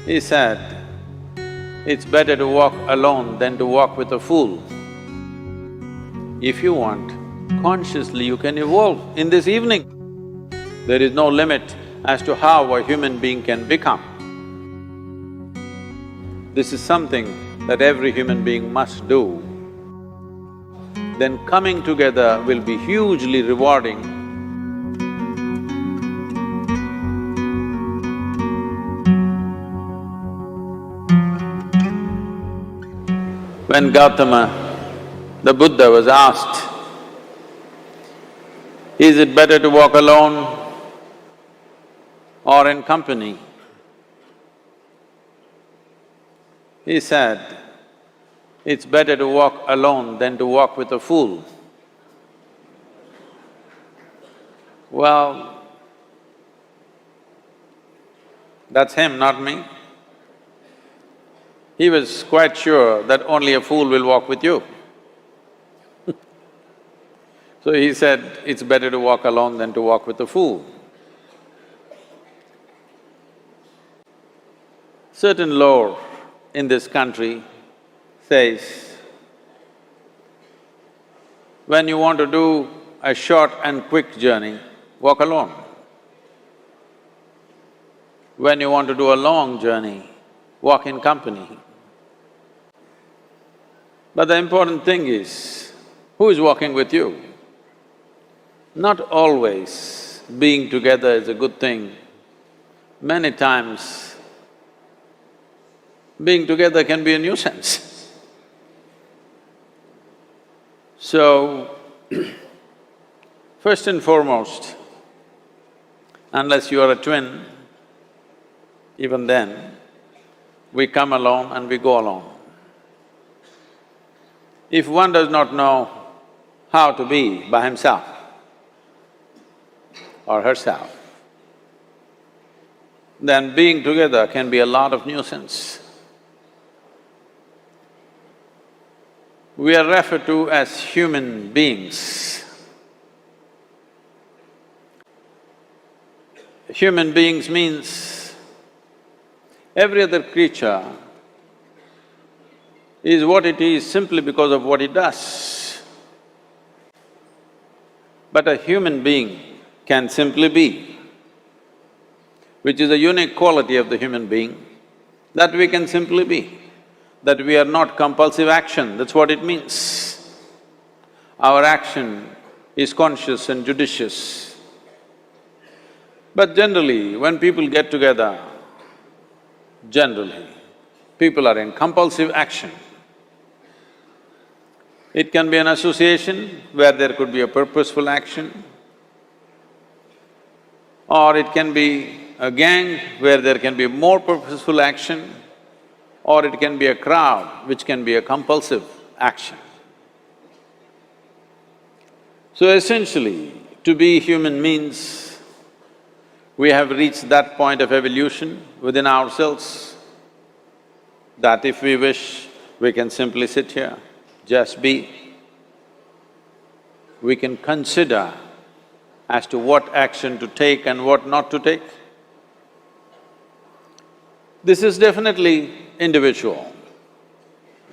He said, it's better to walk alone than to walk with a fool. If you want, consciously you can evolve in this evening. There is no limit as to how a human being can become. This is something that every human being must do. Then coming together will be hugely rewarding. When Gautama, the Buddha, was asked, is it better to walk alone or in company? He said, it's better to walk alone than to walk with a fool. Well, that's him, not me. He was quite sure that only a fool will walk with you. So he said, it's better to walk alone than to walk with a fool. Certain lore in this country says, when you want to do a short and quick journey, walk alone. When you want to do a long journey, walk in company. But the important thing is, who is walking with you? Not always being together is a good thing. Many times, being together can be a nuisance. So, first and foremost, unless you are a twin, even then, we come alone and we go alone. If one does not know how to be by himself or herself, then being together can be a lot of nuisance. We are referred to as human beings. Human beings means every other creature is what it is simply because of what it does. But a human being can simply be, which is a unique quality of the human being, that we can simply be, that we are not compulsive action, that's what it means. Our action is conscious and judicious. But generally, when people get together, generally, people are in compulsive action. It can be an association where there could be a purposeful action, or it can be a gang where there can be more purposeful action, or it can be a crowd which can be a compulsive action. So essentially, to be human means we have reached that point of evolution within ourselves that if we wish, we can simply sit here, just be. We can consider as to what action to take and what not to take. This is definitely individual.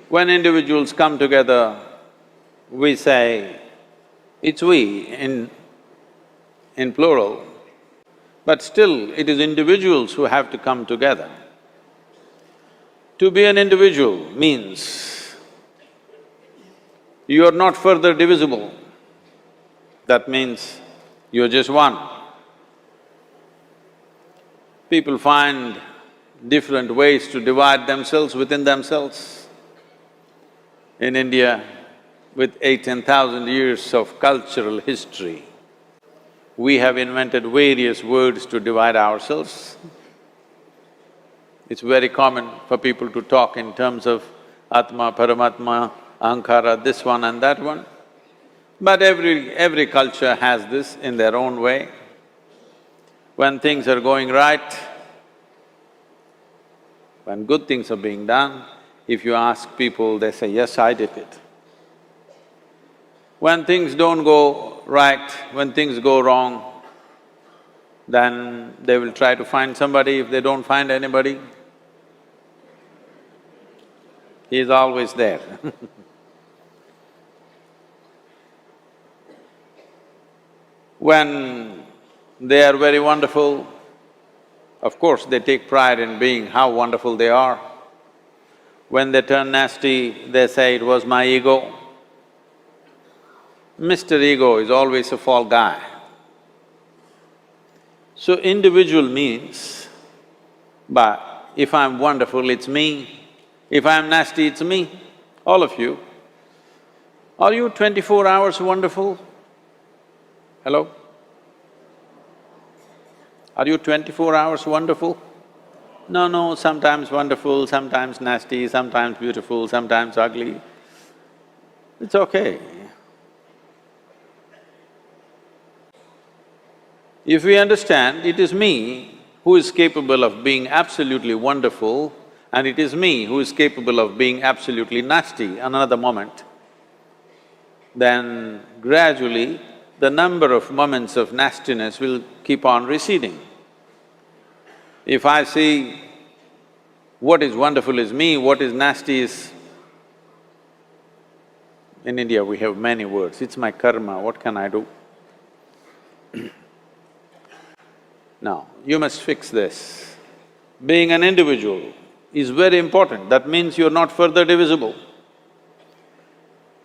When individuals come together, we say, it's we in plural, but still it is individuals who have to come together. To be an individual means you are not further divisible. That means you're just one. People find different ways to divide themselves within themselves. In India, with 8,000–10,000 years of cultural history, we have invented various words to divide ourselves. It's very common for people to talk in terms of Atma, Paramatma, Ahankara, this one and that one. But every culture has this in their own way. When things are going right, when good things are being done, if you ask people, they say, yes, I did it. When things don't go right, when things go wrong, then they will try to find somebody. If they don't find anybody, He is always there. When they are very wonderful, of course they take pride in being how wonderful they are. When they turn nasty, they say, "It was my ego." Mr. Ego is always a fall guy. So individual means, but if I'm wonderful, it's me. If I'm nasty, it's me. All of you. Are you 24 hours wonderful? Hello? Are you 24 hours wonderful? No, sometimes wonderful, sometimes nasty, sometimes beautiful, sometimes ugly. It's okay. If we understand it is me who is capable of being absolutely wonderful and it is me who is capable of being absolutely nasty another moment, then gradually the number of moments of nastiness will keep on receding. If I see what is wonderful is me, what is nasty is… In India we have many words, it's my karma, what can I do? Now, you must fix this. Being an individual is very important, that means you're not further divisible.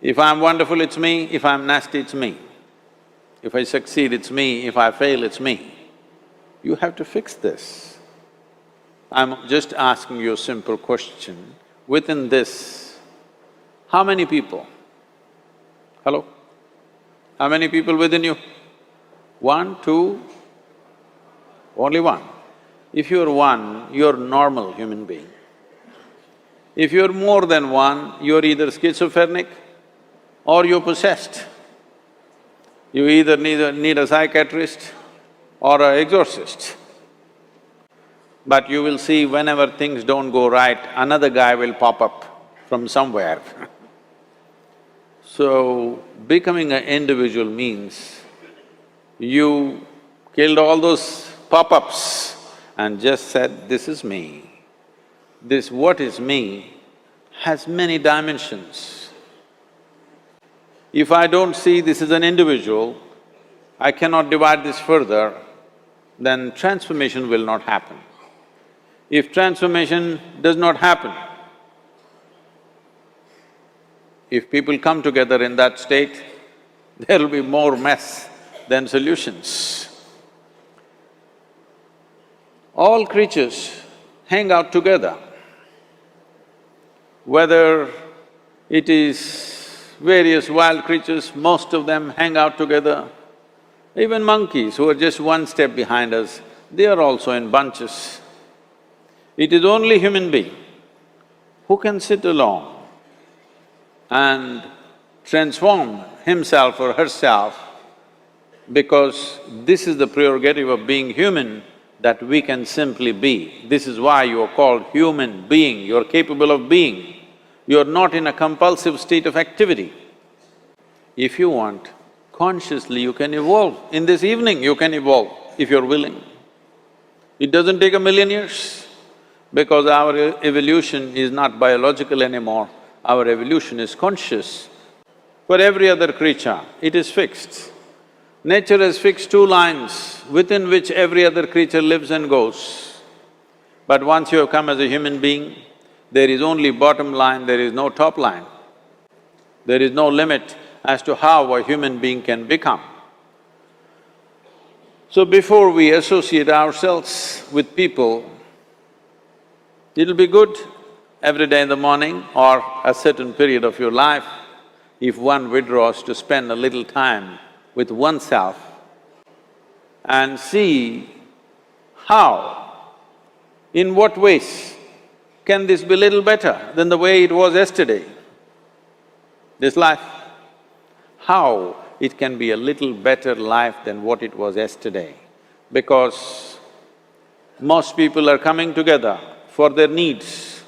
If I'm wonderful, it's me, if I'm nasty, it's me. If I succeed, it's me, if I fail, it's me. You have to fix this. I'm just asking you a simple question. Within this, how many people? Hello? How many people within you? One, two? Only one. If you're one, you're a normal human being. If you're more than one, you're either schizophrenic or you're possessed. You either need a psychiatrist or an exorcist. But you will see whenever things don't go right, another guy will pop up from somewhere. So, becoming an individual means you killed all those pop-ups and just said, "This is me." This what is me has many dimensions. If I don't see this as an individual, I cannot divide this further, then transformation will not happen. If transformation does not happen, if people come together in that state, there will be more mess than solutions. All creatures hang out together. Whether it is various wild creatures, most of them hang out together. Even monkeys who are just one step behind us, they are also in bunches. It is only human being who can sit alone and transform himself or herself, because this is the prerogative of being human, that we can simply be. This is why you are called human being, you're capable of being. You're not in a compulsive state of activity. If you want, consciously you can evolve. In this evening you can evolve, if you're willing. It doesn't take 1,000,000 years, because our evolution is not biological anymore, our evolution is conscious. For every other creature, it is fixed. Nature has fixed 2 lines within which every other creature lives and goes. But once you have come as a human being, there is only bottom line, there is no top line. There is no limit as to how a human being can become. So before we associate ourselves with people, it'll be good every day in the morning or a certain period of your life, if one withdraws to spend a little time with oneself and see how, in what ways can this be little better than the way it was yesterday, this life? How it can be a little better life than what it was yesterday? Because most people are coming together for their needs.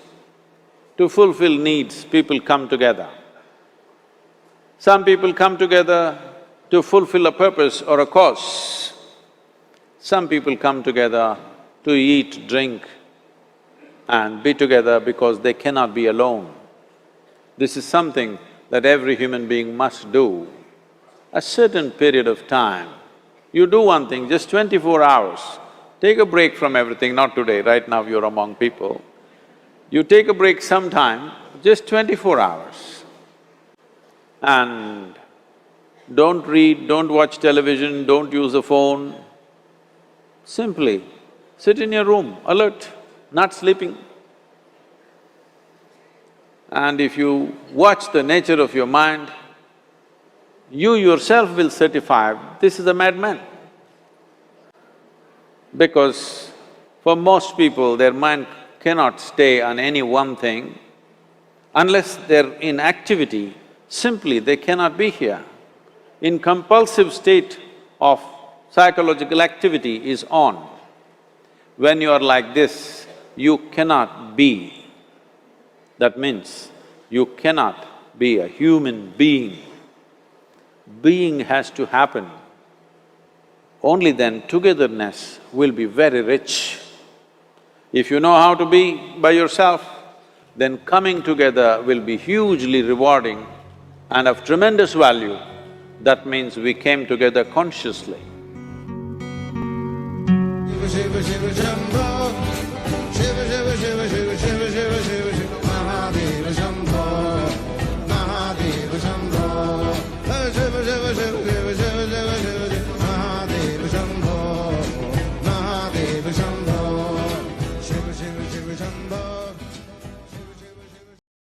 To fulfill needs, people come together. Some people come together to fulfill a purpose or a cause. Some people come together to eat, drink and be together because they cannot be alone. This is something that every human being must do. A certain period of time, you do one thing, just 24 hours, take a break from everything, not today, right now you're among people. You take a break sometime, just 24 hours. And don't read, don't watch television, don't use a phone. Simply sit in your room, alert, not sleeping. And if you watch the nature of your mind, you yourself will certify, this is a madman. Because for most people, their mind cannot stay on any one thing. Unless they're in activity, simply they cannot be here. In compulsive state of psychological activity is on. When you are like this, you cannot be. That means you cannot be a human being. Being has to happen. Only then togetherness will be very rich. If you know how to be by yourself, then coming together will be hugely rewarding and of tremendous value. That means we came together consciously.